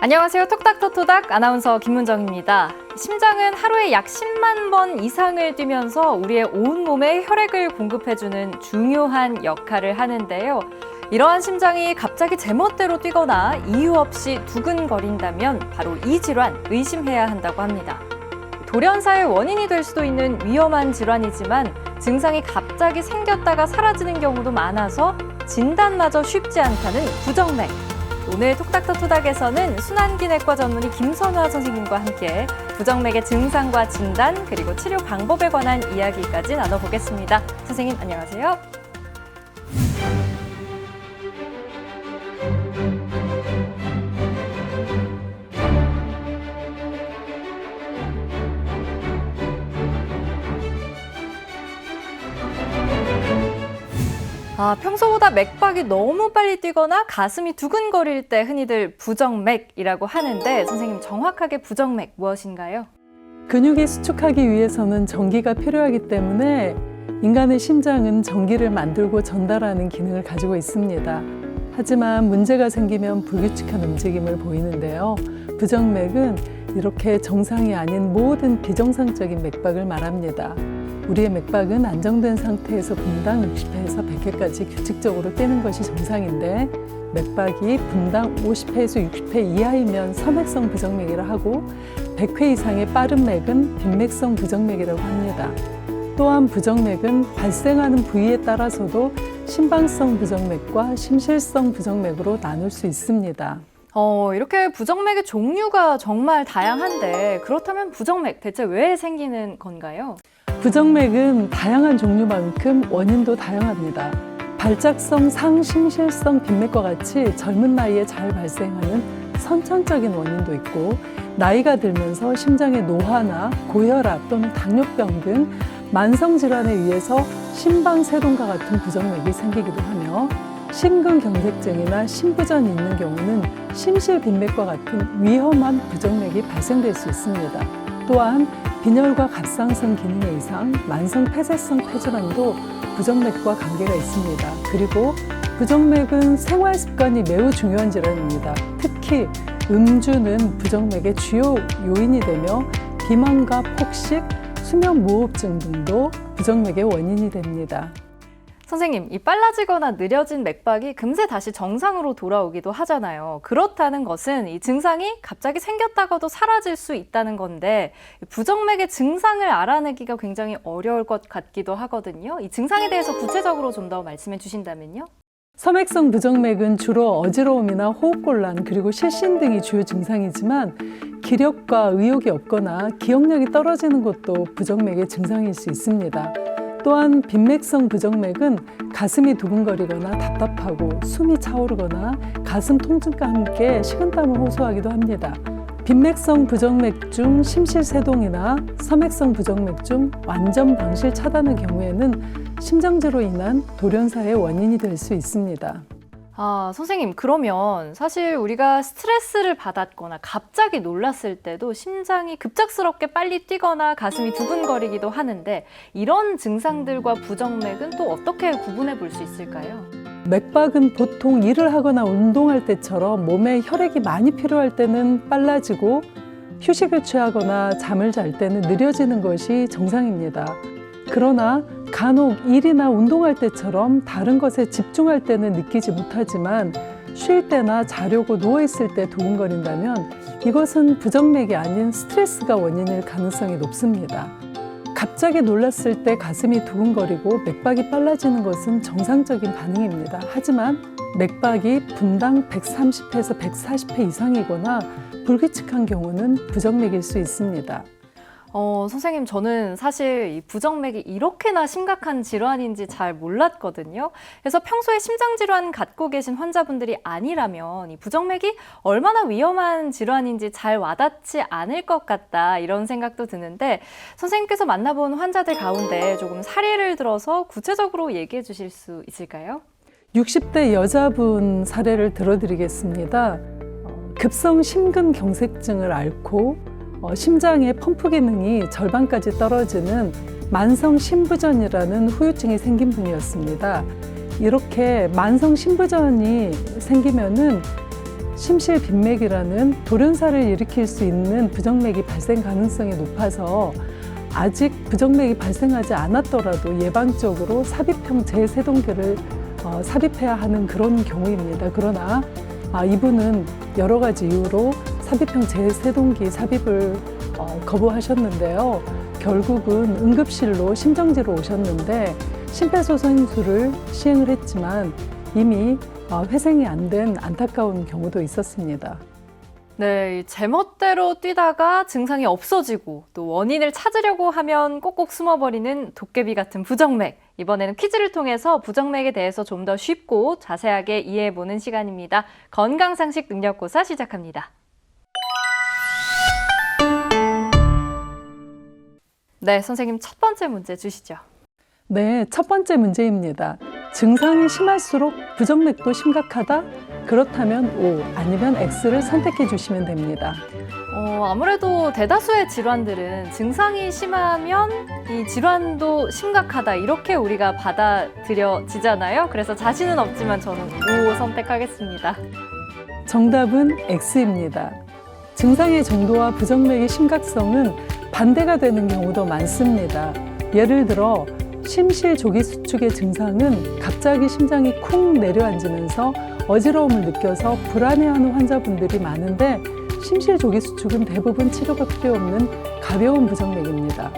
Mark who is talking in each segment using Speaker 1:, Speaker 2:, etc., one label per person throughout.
Speaker 1: 안녕하세요. 톡닥터토닥 아나운서 김문정입니다. 심장은 하루에 약 10만 번 이상을 뛰면서 우리의 온몸에 혈액을 공급해주는 중요한 역할을 하는데요. 이러한 심장이 갑자기 제멋대로 뛰거나 이유 없이 두근거린다면 바로 이 질환 의심해야 한다고 합니다. 돌연사의 원인이 될 수도 있는 위험한 질환이지만 증상이 갑자기 생겼다가 사라지는 경우도 많아서 진단마저 쉽지 않다는 부정맥. 오늘 톡닥터토닥에서는 순환기내과 전문의 김선화 선생님과 함께 부정맥의 증상과 진단 그리고 치료 방법에 관한 이야기까지 나눠보겠습니다. 선생님 안녕하세요. 평소보다 맥박이 너무 빨리 뛰거나 가슴이 두근거릴 때 흔히들 부정맥이라고 하는데 선생님 정확하게 부정맥 무엇인가요?
Speaker 2: 근육이 수축하기 위해서는 전기가 필요하기 때문에 인간의 심장은 전기를 만들고 전달하는 기능을 가지고 있습니다. 하지만 문제가 생기면 불규칙한 움직임을 보이는데요. 부정맥은 이렇게 정상이 아닌 모든 비정상적인 맥박을 말합니다. 우리의 맥박은 안정된 상태에서 분당 60회에서 100회까지 규칙적으로 뛰는 것이 정상인데 맥박이 분당 50회에서 60회 이하이면 섬액성 부정맥이라 하고 100회 이상의 빠른 맥은 빈맥성 부정맥이라고 합니다. 또한 부정맥은 발생하는 부위에 따라서도 심방성 부정맥과 심실성 부정맥으로 나눌 수 있습니다.
Speaker 1: 이렇게 부정맥의 종류가 정말 다양한데 그렇다면 부정맥 대체 왜 생기는 건가요?
Speaker 2: 부정맥은 다양한 종류만큼 원인도 다양합니다. 발작성 상심실성 빈맥과 같이 젊은 나이에 잘 발생하는 선천적인 원인도 있고 나이가 들면서 심장의 노화나 고혈압 또는 당뇨병 등 만성질환에 의해서 심방세동과 같은 부정맥이 생기기도 하며 심근경색증이나 심부전이 있는 경우는 심실빈맥과 같은 위험한 부정맥이 발생될 수 있습니다. 또한 빈혈과 갑상선 기능의 이상, 만성 폐쇄성 폐질환도 부정맥과 관계가 있습니다. 그리고 부정맥은 생활 습관이 매우 중요한 질환입니다. 특히 음주는 부정맥의 주요 요인이 되며 비만과 폭식, 수면무호흡증 등도 부정맥의 원인이 됩니다.
Speaker 1: 선생님, 이 빨라지거나 느려진 맥박이 금세 다시 정상으로 돌아오기도 하잖아요. 그렇다는 것은 이 증상이 갑자기 생겼다가도 사라질 수 있다는 건데 부정맥의 증상을 알아내기가 굉장히 어려울 것 같기도 하거든요. 이 증상에 대해서 구체적으로 좀 더 말씀해 주신다면요.
Speaker 2: 섬액성 부정맥은 주로 어지러움이나 호흡곤란 그리고 실신 등이 주요 증상이지만 기력과 의욕이 없거나 기억력이 떨어지는 것도 부정맥의 증상일 수 있습니다. 또한 빈맥성 부정맥은 가슴이 두근거리거나 답답하고 숨이 차오르거나 가슴 통증과 함께 식은땀을 호소하기도 합니다. 빈맥성 부정맥 중 심실세동이나 섬액성 부정맥 중 완전 방실 차단의 경우에는 심장지로 인한 돌연사의 원인이 될 수 있습니다.
Speaker 1: 선생님, 그러면 사실 우리가 스트레스를 받았거나 갑자기 놀랐을 때도 심장이 급작스럽게 빨리 뛰거나 가슴이 두근거리기도 하는데 이런 증상들과 부정맥은 또 어떻게 구분해 볼 수 있을까요?
Speaker 2: 맥박은 보통 일을 하거나 운동할 때처럼 몸에 혈액이 많이 필요할 때는 빨라지고 휴식을 취하거나 잠을 잘 때는 느려지는 것이 정상입니다. 그러나 간혹 일이나 운동할 때처럼 다른 것에 집중할 때는 느끼지 못하지만 쉴 때나 자려고 누워있을 때 두근거린다면 이것은 부정맥이 아닌 스트레스가 원인일 가능성이 높습니다. 갑자기 놀랐을 때 가슴이 두근거리고 맥박이 빨라지는 것은 정상적인 반응입니다. 하지만 맥박이 분당 130회에서 140회 이상이거나 불규칙한 경우는 부정맥일 수 있습니다.
Speaker 1: 선생님, 저는 사실 이 부정맥이 이렇게나 심각한 질환인지 잘 몰랐거든요. 그래서 평소에 심장질환 갖고 계신 환자분들이 아니라면 이 부정맥이 얼마나 위험한 질환인지 잘 와닿지 않을 것 같다 이런 생각도 드는데 선생님께서 만나본 환자들 가운데 조금 사례를 들어서 구체적으로 얘기해 주실 수 있을까요?
Speaker 2: 60대 여자분 사례를 들어드리겠습니다. 급성 심근경색증을 앓고 심장의 펌프 기능이 절반까지 떨어지는 만성 심부전이라는 후유증이 생긴 분이었습니다. 이렇게 만성 심부전이 생기면은 심실빈맥이라는 돌연사를 일으킬 수 있는 부정맥이 발생 가능성이 높아서 아직 부정맥이 발생하지 않았더라도 예방적으로 삽입형 제세동기를 삽입해야 하는 그런 경우입니다. 그러나 이분은 여러 가지 이유로 삽입형 제세동기 삽입을 거부하셨는데요. 결국은 응급실로 심정지로 오셨는데 심폐소생술을 시행을 했지만 이미 회생이 안 된 안타까운 경우도 있었습니다.
Speaker 1: 네, 제멋대로 뛰다가 증상이 없어지고 또 원인을 찾으려고 하면 꼭꼭 숨어버리는 도깨비 같은 부정맥. 이번에는 퀴즈를 통해서 부정맥에 대해서 좀 더 쉽고 자세하게 이해해보는 시간입니다. 건강상식 능력고사 시작합니다. 네, 선생님 첫 번째 문제 주시죠.
Speaker 2: 네, 첫 번째 문제입니다. 증상이 심할수록 부정맥도 심각하다? 그렇다면 O, 아니면 X를 선택해 주시면 됩니다.
Speaker 1: 아무래도 대다수의 질환들은 증상이 심하면 이 질환도 심각하다 이렇게 우리가 받아들여지잖아요. 그래서 자신은 없지만 저는 O 선택하겠습니다.
Speaker 2: 정답은 X입니다. 증상의 정도와 부정맥의 심각성은 반대가 되는 경우도 많습니다. 예를 들어 심실조기수축의 증상은 갑자기 심장이 쿵 내려앉으면서 어지러움을 느껴서 불안해하는 환자분들이 많은데 심실조기수축은 대부분 치료가 필요 없는 가벼운 부정맥입니다.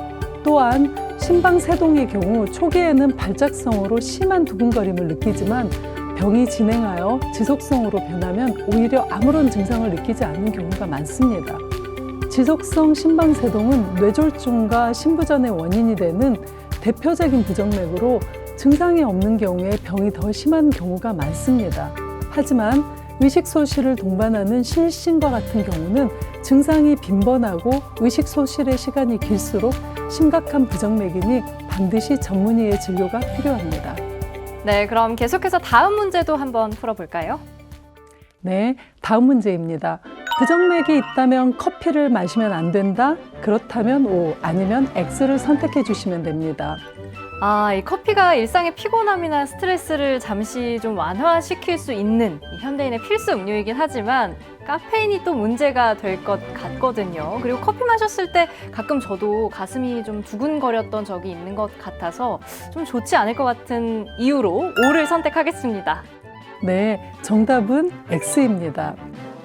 Speaker 2: 또한 심방세동의 경우 초기에는 발작성으로 심한 두근거림을 느끼지만 병이 진행하여 지속성으로 변하면 오히려 아무런 증상을 느끼지 않는 경우가 많습니다. 지속성 심방세동은 뇌졸중과 심부전의 원인이 되는 대표적인 부정맥으로 증상이 없는 경우에 병이 더 심한 경우가 많습니다. 하지만 의식소실을 동반하는 실신과 같은 경우는 증상이 빈번하고 의식소실의 시간이 길수록 심각한 부정맥이니 반드시 전문의의 진료가 필요합니다.
Speaker 1: 네, 그럼 계속해서 다음 문제도 한번 풀어볼까요?
Speaker 2: 네, 다음 문제입니다. 부정맥이 있다면 커피를 마시면 안 된다? 그렇다면 O, 아니면 X를 선택해 주시면 됩니다.
Speaker 1: 이 커피가 일상의 피곤함이나 스트레스를 잠시 좀 완화시킬 수 있는 현대인의 필수 음료이긴 하지만 카페인이 또 문제가 될 것 같거든요. 그리고 커피 마셨을 때 가끔 저도 가슴이 좀 두근거렸던 적이 있는 것 같아서 좀 좋지 않을 것 같은 이유로 O를 선택하겠습니다.
Speaker 2: 네, 정답은 X입니다.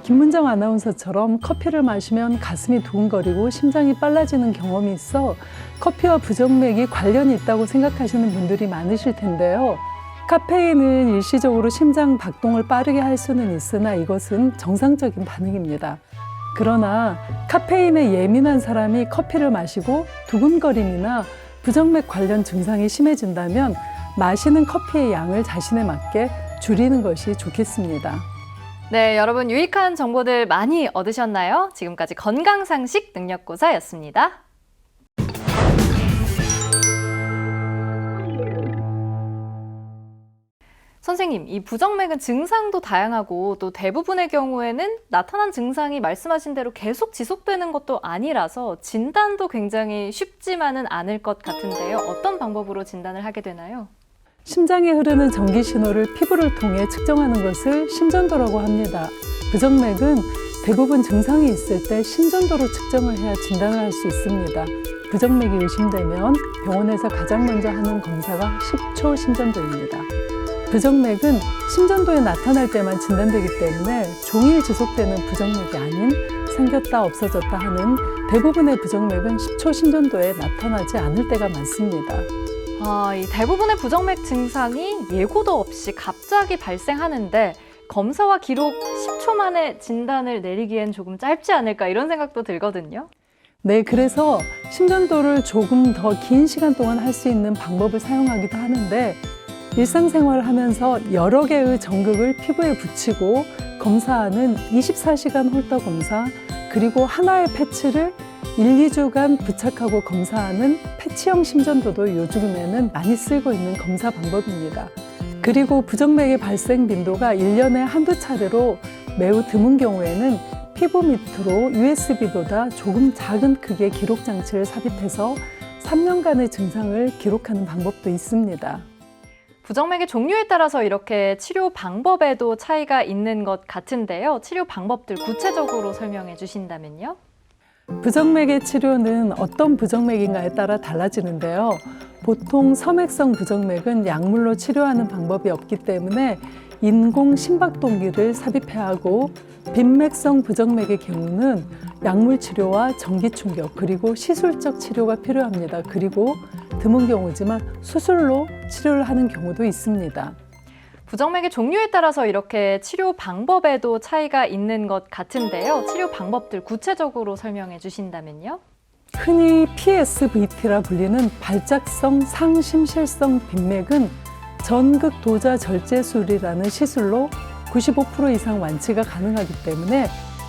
Speaker 2: 김문정 아나운서처럼 커피를 마시면 가슴이 두근거리고 심장이 빨라지는 경험이 있어 커피와 부정맥이 관련이 있다고 생각하시는 분들이 많으실 텐데요. 카페인은 일시적으로 심장 박동을 빠르게 할 수는 있으나 이것은 정상적인 반응입니다. 그러나 카페인에 예민한 사람이 커피를 마시고 두근거림이나 부정맥 관련 증상이 심해진다면 마시는 커피의 양을 자신에 맞게 줄이는 것이 좋겠습니다.
Speaker 1: 네, 여러분 유익한 정보들 많이 얻으셨나요? 지금까지 건강상식 능력고사였습니다. 선생님, 이 부정맥은 증상도 다양하고 또 대부분의 경우에는 나타난 증상이 말씀하신 대로 계속 지속되는 것도 아니라서 진단도 굉장히 쉽지만은 않을 것 같은데요. 어떤 방법으로 진단을 하게 되나요?
Speaker 2: 심장에 흐르는 전기 신호를 피부를 통해 측정하는 것을 심전도라고 합니다. 부정맥은 대부분 증상이 있을 때 심전도로 측정을 해야 진단을 할 수 있습니다. 부정맥이 의심되면 병원에서 가장 먼저 하는 검사가 10초 심전도입니다. 부정맥은 심전도에 나타날 때만 진단되기 때문에 종일 지속되는 부정맥이 아닌 생겼다 없어졌다 하는 대부분의 부정맥은 10초 심전도에 나타나지 않을 때가 많습니다.
Speaker 1: 이 대부분의 부정맥 증상이 예고도 없이 갑자기 발생하는데 검사와 기록 10초 만에 진단을 내리기엔 조금 짧지 않을까 이런 생각도 들거든요.
Speaker 2: 네, 그래서 심전도를 조금 더 긴 시간 동안 할 수 있는 방법을 사용하기도 하는데 일상생활을 하면서 여러 개의 전극을 피부에 붙이고 검사하는 24시간 홀더 검사 그리고 하나의 패치를 1, 2주간 부착하고 검사하는 패치형 심전도도 요즘에는 많이 쓰고 있는 검사 방법입니다. 그리고 부정맥의 발생 빈도가 1년에 한두 차례로 매우 드문 경우에는 피부 밑으로 USB보다 조금 작은 크기의 기록 장치를 삽입해서 3년간의 증상을 기록하는 방법도 있습니다.
Speaker 1: 부정맥의 종류에 따라서 이렇게 치료 방법에도 차이가 있는 것 같은데요. 치료 방법들 구체적으로 설명해 주신다면요.
Speaker 2: 부정맥의 치료는 어떤 부정맥인가에 따라 달라지는데요. 보통 섬액성 부정맥은 약물로 치료하는 방법이 없기 때문에 인공 심박동기를 삽입해야 하고, 빈맥성 부정맥의 경우는 약물 치료와 전기 충격 그리고 시술적 치료가 필요합니다. 그리고 드문 경우지만 수술로 치료를 하는 경우도 있습니다.
Speaker 1: 부정맥의 종류에 따라서 이렇게 치료 방법에도 차이가 있는 것 같은데요. 치료 방법들 구체적으로 설명해 주신다면요.
Speaker 2: 흔히 PSVT라 불리는 발작성 상심실성 빈맥은 전극 도자 절제술이라는 시술로 95% 이상 완치가 가능하기 때문에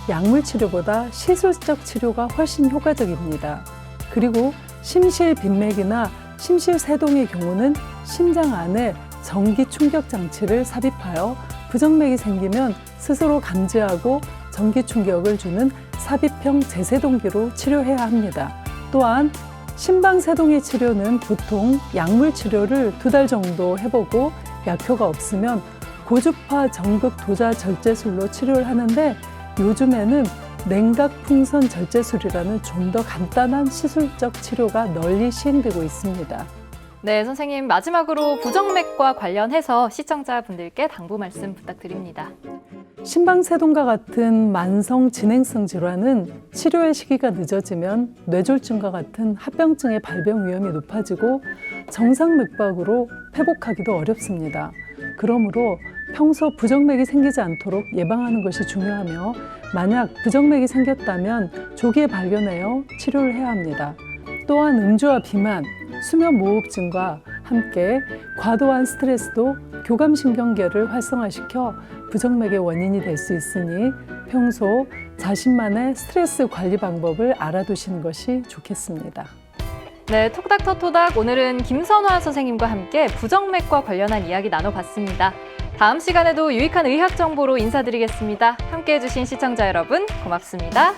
Speaker 2: 약물 치료보다 시술적 치료가 훨씬 효과적입니다. 그리고 심실 빈맥이나 심실 세동의 경우는 심장 안에 전기 충격 장치를 삽입하여 부정맥이 생기면 스스로 감지하고 전기 충격을 주는 삽입형 제세동기로 치료해야 합니다. 또한 심방세동의 치료는 보통 약물 치료를 2달 정도 해보고 약효가 없으면 고주파 전극 도자 절제술로 치료를 하는데, 요즘에는 냉각풍선 절제술이라는 좀 더 간단한 시술적 치료가 널리 시행되고 있습니다.
Speaker 1: 네, 선생님 마지막으로 부정맥과 관련해서 시청자분들께 당부 말씀 부탁드립니다.
Speaker 2: 심방세동과 같은 만성 진행성 질환은 치료의 시기가 늦어지면 뇌졸중과 같은 합병증의 발병 위험이 높아지고 정상 맥박으로 회복하기도 어렵습니다. 그러므로 평소 부정맥이 생기지 않도록 예방하는 것이 중요하며, 만약 부정맥이 생겼다면 조기에 발견하여 치료를 해야 합니다. 또한 음주와 비만, 수면무호흡증과 함께 과도한 스트레스도 교감신경계를 활성화시켜 부정맥의 원인이 될 수 있으니 평소 자신만의 스트레스 관리 방법을 알아두시는 것이 좋겠습니다.
Speaker 1: 네, 톡닥터토닥 오늘은 김선화 선생님과 함께 부정맥과 관련한 이야기 나눠봤습니다. 다음 시간에도 유익한 의학 정보로 인사드리겠습니다. 함께해 주신 시청자 여러분 고맙습니다.